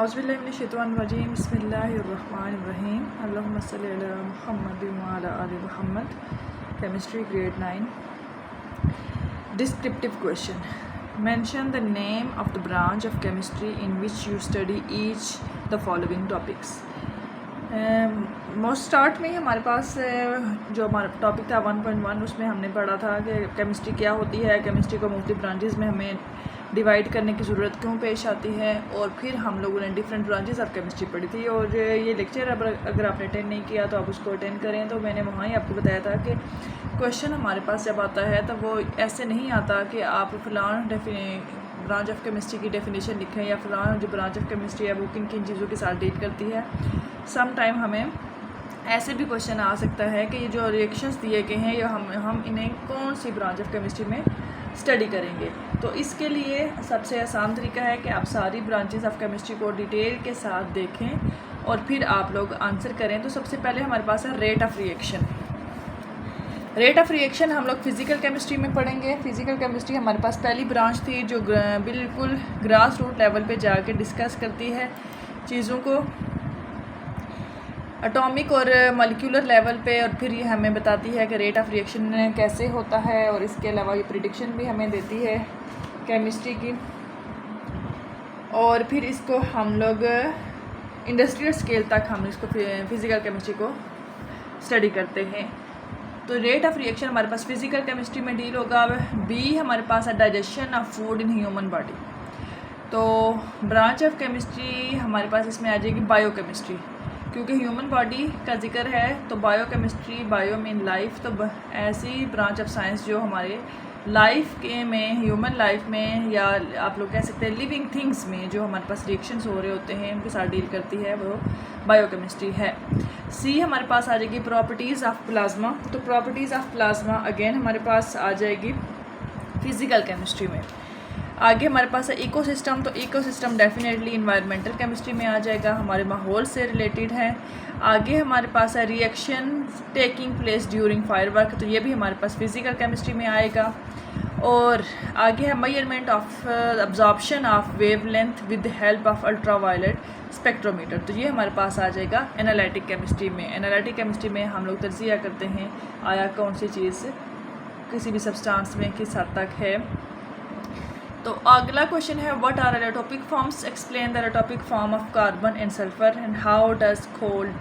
औज़ुबिल्लाहिमिनश्शैतानिर्रजीम बिस्मिल्लाहिर्रहमानिर्रहीम अल्लाहुम्मा सल्लि अला मुहम्मद व अला आलि Muhammad. Chemistry grade 9। Descriptive question. Mention the name of the branch of chemistry in which you study each the following topics. Most start में हमारे पास जो हमारा टॉपिक था 1.1 उसमें हमने पढ़ा था कि केमिस्ट्री क्या होती है, केमिस्ट्री को मुख्तलिफ ब्रांचेस में हमें डिवाइड करने की ज़रूरत क्यों पेश आती है, और फिर हम लोगों ने डिफरेंट ब्रांचेस ऑफ केमिस्ट्री पढ़ी थी। और ये लेक्चर अगर आपने अटेंड नहीं किया तो आप उसको अटेंड करें। तो मैंने वहाँ ही आपको बताया था कि क्वेश्चन हमारे पास जब आता है तो वो ऐसे नहीं आता कि आप फ़लाँ ब्रांच ऑफ केमिस्ट्री की डेफिनेशन लिखें या फ़लाँ जो ब्रांच ऑफ केमिस्ट्री है वो किन किन चीज़ों के साथ डील करती है। सम टाइम हमें ऐसे भी क्वेश्चन आ सकता है कि ये जो रिएक्शंस दिए गए हैं ये हम इन्हें कौन सी ब्रांच ऑफ केमिस्ट्री में स्टडी करेंगे। तो इसके लिए सबसे आसान तरीका है कि आप सारी ब्रांचेस ऑफ केमिस्ट्री को डिटेल के साथ देखें और फिर आप लोग आंसर करें। तो सबसे पहले हमारे पास है rate of reaction. Rate of reaction हम लोग फ़िज़िकल केमिस्ट्री में पढ़ेंगे। फ़िज़िकल केमिस्ट्री हमारे पास पहली ब्रांच थी जो बिल्कुल ग्रास रूट लेवल पे जाके डिस्कस करती है चीज़ों को एटॉमिक और मॉलिक्यूलर लेवल पे, और फिर ये हमें बताती है कि रेट ऑफ रिएक्शन कैसे होता है, और इसके अलावा ये प्रिडिक्शन भी हमें देती है केमिस्ट्री की। और फिर इसको हम लोग इंडस्ट्रियल स्केल तक हम इसको फ़िज़िकल केमिस्ट्री को स्टडी करते हैं। तो रेट ऑफ रिएक्शन हमारे पास फ़िज़िकल केमिस्ट्री में डील होगा। बी हमारे पास है digestion of food in human body. तो ब्रांच ऑफ केमिस्ट्री हमारे पास इसमें आ जाएगी बायोकेमिस्ट्री, क्योंकि ह्यूमन बॉडी का जिक्र है तो बायोकेमिस्ट्री, बायो मीन लाइफ। तो ऐसी ब्रांच ऑफ साइंस जो हमारे लाइफ के में, ह्यूमन लाइफ में, या आप लोग कह सकते हैं लिविंग थिंग्स में जो हमारे पास रिएक्शंस हो रहे होते हैं उनके साथ डील करती है, वो बायोकेमिस्ट्री है। सी हमारे पास आ जाएगी प्रॉपर्टीज़ ऑफ प्लाज्मा। तो प्रॉपर्टीज़ ऑफ प्लाज्मा अगेन हमारे पास आ जाएगी फ़िज़िकल केमिस्ट्री में। आगे हमारे पास है इकोसिस्टम। तो इकोसिस्टम डेफिनेटली इन्वायरमेंटल केमिस्ट्री में आ जाएगा, हमारे माहौल से रिलेटेड है। आगे हमारे पास है reaction taking place during firework. तो ये भी हमारे पास फ़िज़िकल केमिस्ट्री में आएगा। और आगे है measurement of absorption of wavelength with help of ultraviolet spectrometer. तो ये हमारे पास आ जाएगा एनालिटिक केमिस्ट्री में। एनालिटिक केमिस्ट्री में हम लोग तज्जिया करते हैं आया कौन सी चीज़ किसी भी सब्सटेंस में किस हद तक है। तो अगला क्वेश्चन है what are allotropic forms, explain the allotropic form of carbon and sulphur and how does coal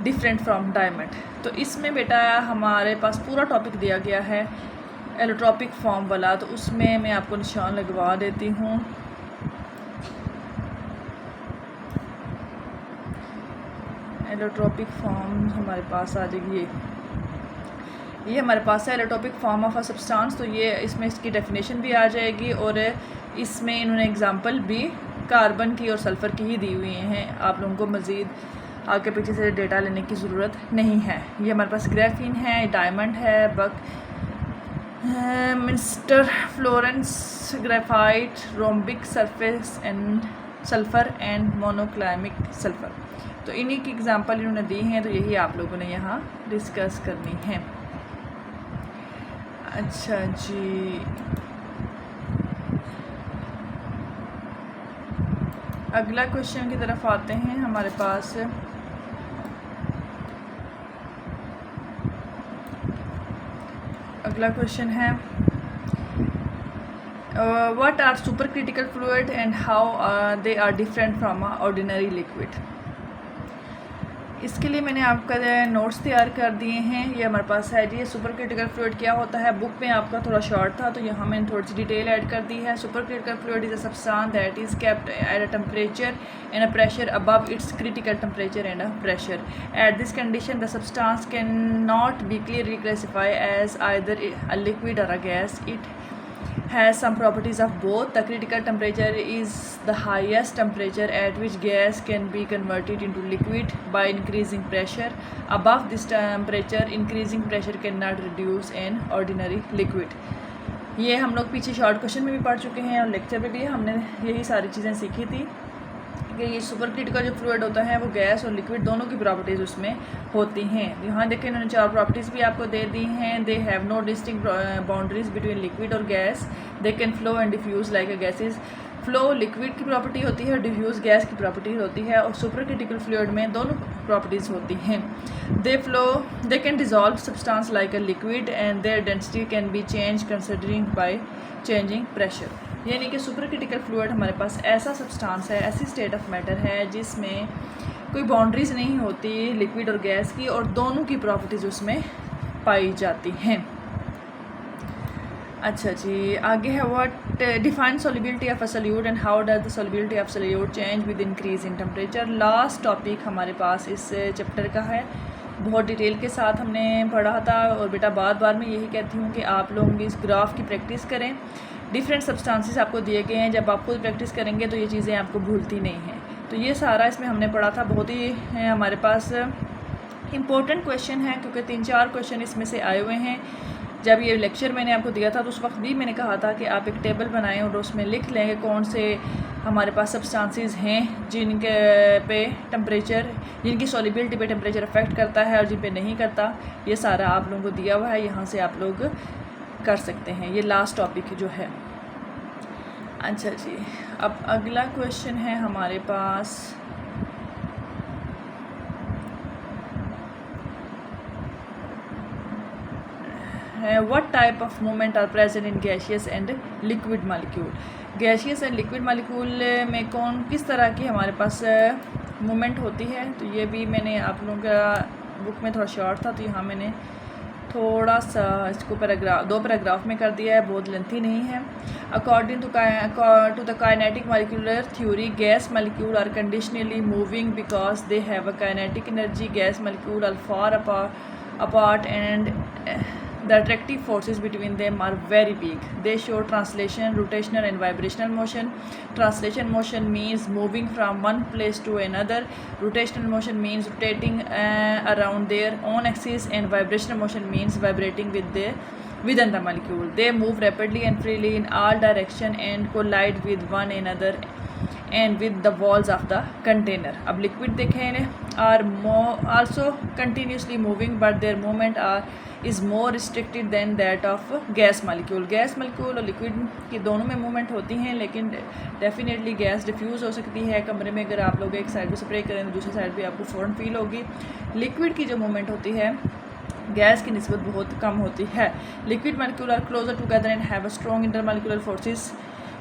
different from diamond. तो इसमें बेटा हमारे पास पूरा टॉपिक दिया गया है एलोटॉपिक फॉर्म वाला, तो उसमें मैं आपको निशान लगवा देती हूँ। एलोटॉपिक फॉर्म हमारे पास आ जाएगी, ये हमारे पास है एलोटॉपिक फॉर्म ऑफ अ सब्सटेंस। तो ये इसमें इसकी डेफिनेशन भी आ जाएगी, और इसमें इन्होंने एग्जांपल भी कार्बन की और सल्फ़र की ही दी हुई हैं। आप लोगों को मज़ीद आगे पीछे से डेटा लेने की ज़रूरत नहीं है। ये हमारे पास ग्रेफिन है, डायमंड है, buckminsterfullerene graphite, rhombic surface and sulphur and monoclinic sulphur. तो इन्हीं की एग्जांपल इन्होंने दी हैं, तो यही आप लोगों ने यहाँ डिस्कस करनी है। अच्छा जी, अगला क्वेश्चन की तरफ आते हैं। हमारे पास अगला क्वेश्चन है what are super critical fluid and how they are different from ordinary liquid. इसके लिए मैंने आपका नोट्स तैयार कर दिए हैं। ये हमारे पास है जी सुपर क्रिटिकल फ्लूइड क्या होता है। बुक में आपका थोड़ा शॉर्ट था तो यहाँ मैंने थोड़ी सी डिटेल ऐड कर दी है। Super critical fluid is a substance that is kept at a temperature and a pressure above its critical temperature and a pressure. At this condition the substance can not be clearly classify as either a liquid or a gas. It has some properties of both. The critical temperature is the highest temperature at which gas can be converted into liquid by increasing pressure. Above this temperature, increasing pressure cannot reduce an ordinary liquid. ये हम लोग पीछे short question में भी पढ़ चुके हैं और लेक्चर में भी हमने यही सारी चीज़ें सीखी थी कि ये सुपर क्रिटिकल जो फ्लूइड होता है वो गैस और लिक्विड दोनों की प्रॉपर्टीज़ उसमें होती हैं। यहाँ देखें इन्होंने 4 प्रॉपर्टीज़ भी आपको दे दी हैं। They have no distinct boundaries between liquid और gas. They can flow and diffuse like a gases. Flow liquid की प्रॉपर्टी होती है, डिफ्यूज़ गैस की प्रॉपर्टी होती है, और सुपर क्रिटिकल फ्लूइड में दोनों प्रॉपर्टीज़ होती हैं। They can dissolve substance like a liquid and their density can be change considering by changing pressure. यानी कि सुपर क्रिटिकल फ्लूइड हमारे पास ऐसा सब्सटेंस है, ऐसी स्टेट ऑफ मैटर है जिसमें कोई बाउंड्रीज नहीं होती लिक्विड और गैस की, और दोनों की प्रॉपर्टीज़ उसमें पाई जाती हैं। अच्छा जी, आगे है what define solubility of a solute and how does the solubility of solute change with increase in temperature. Last topic हमारे पास इस चैप्टर का है, बहुत डिटेल के साथ हमने पढ़ा था, और बेटा बार बार मैं यही कहती हूँ कि आप लोग इस ग्राफ की प्रैक्टिस करें। डिफरेंट सब्सटेंसेस आपको दिए गए हैं, जब आप खुद प्रैक्टिस करेंगे तो ये चीज़ें आपको भूलती नहीं हैं। तो ये सारा इसमें हमने पढ़ा था, बहुत ही हमारे पास इम्पोर्टेंट क्वेश्चन है, क्योंकि 3-4 क्वेश्चन इसमें से आए हुए हैं। जब ये लेक्चर मैंने आपको दिया था तो उस वक्त भी मैंने कहा था कि आप एक टेबल बनाएं और उसमें लिख लें कि कौन से हमारे पास सब्सटेंसेस हैं जिनके पे टेम्परेचर, जिनकी सॉल्युबिलिटी पे टेम्परेचर अफेक्ट करता है और जिन पे नहीं करता। ये सारा आप लोगों को दिया हुआ है, यहाँ से आप लोग कर सकते हैं। ये लास्ट टॉपिक जो है। अच्छा जी, अब अगला क्वेश्चन है हमारे पास, what type of movement are present in gaseous and liquid molecule. Gaseous and liquid molecule में किस तरह की हमारे पास मूवमेंट होती है। तो ये भी मैंने आप लोगों का बुक में थोड़ा शॉर्ट था, तो यहाँ मैंने थोड़ा सा इसको दो पैराग्राफ में कर दिया है, बहुत लेंथी नहीं है। According to the kinetic molecular theory, gas molecule are conditionally moving because they have a kinetic energy. Gas molecule are far apart and the attractive forces between them are very weak. They show translation, rotational and vibrational motion. Translation motion means moving from one place to another. Rotational motion means rotating around their own axis, and vibrational motion means vibrating within the molecule. They move rapidly and freely in all directions and collide with one another and with the walls of the container. अब liquid देखें, are also continuously moving, but their movement is more restricted than that of gas molecule. Gas molecule और liquid की दोनों में movement होती हैं, लेकिन definitely gas diffuse हो सकती है कमरे में। अगर आप लोग एक साइड पे स्प्रे करें तो दूसरी साइड पे आपको फ़ौरन फील होगी। लिक्विड की जो मूवमेंट होती है गैस की निस्बत बहुत कम होती है। Liquid molecule are closer together and have a strong intermolecular forces.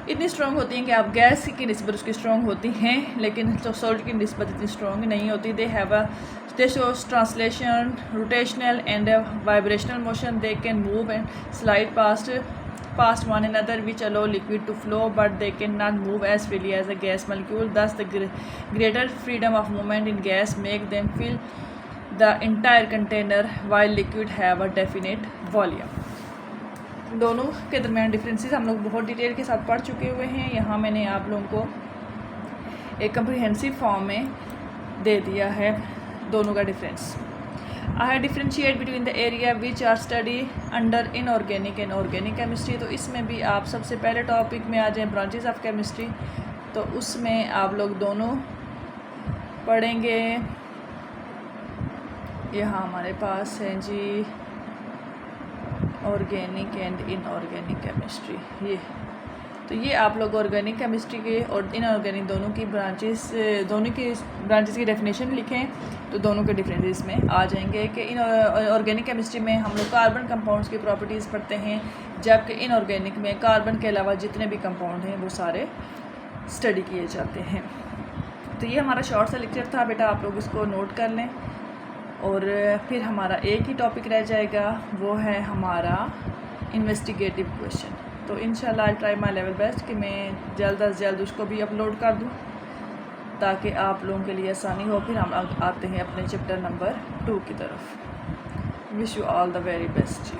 इतनी स्ट्रॉन्ग होती हैं कि आप गैस की निस्बत उसकी स्ट्रॉन्ग होती हैं, लेकिन सॉल्ट की निस्बत इतनी स्ट्रॉन्ग नहीं होती। दे shows translation, rotational and vibrational motion. They can move and slide past one another which allow liquid to flow, but they cannot move as freely as a gas molecule. Thus the greater freedom of movement in gas make them fill the entire container, while liquid have a definite volume. दोनों के दरमियान differences हम लोग बहुत detail के साथ पढ़ चुके हुए हैं। यहाँ मैंने आप लोगों को एक कम्प्रिहेंसिव फॉर्म में दे दिया है दोनों का difference. I differentiate between the area which are study under inorganic and organic chemistry. तो इसमें भी आप सबसे पहले टॉपिक में आ जाएँ ब्रांचेस ऑफ केमिस्ट्री, तो उसमें आप लोग दोनों पढ़ेंगे। यहाँ हमारे पास है जी ऑर्गेनिक एंड इनऑर्गेनिक केमिस्ट्री। ये आप लोग ऑर्गेनिक केमिस्ट्री के और इनऑर्गेनिक दोनों की ब्रांचेस की डेफिनेशन लिखें, तो दोनों के डिफरेंसेस में आ जाएंगे कि इन ऑर्गेनिक केमिस्ट्री में हम लोग कार्बन कंपाउंड्स की प्रॉपर्टीज़ पढ़ते हैं, जबकि इनऑर्गेनिक में कार्बन के अलावा जितने भी कंपाउंड हैं वो सारे स्टडी किए जाते हैं। तो ये हमारा शॉर्ट सा लेक्चर था बेटा, आप लोग इसको नोट कर लें। और फिर हमारा एक ही टॉपिक रह जाएगा, वो है हमारा इन्वेस्टिगेटिव क्वेश्चन। तो इंशाल्लाह I try my level best कि मैं जल्द अज जल्द उसको भी अपलोड कर दूँ, ताकि आप लोगों के लिए आसानी हो। फिर हम आते हैं अपने चैप्टर नंबर 2 की तरफ। Wish you all the very best ji.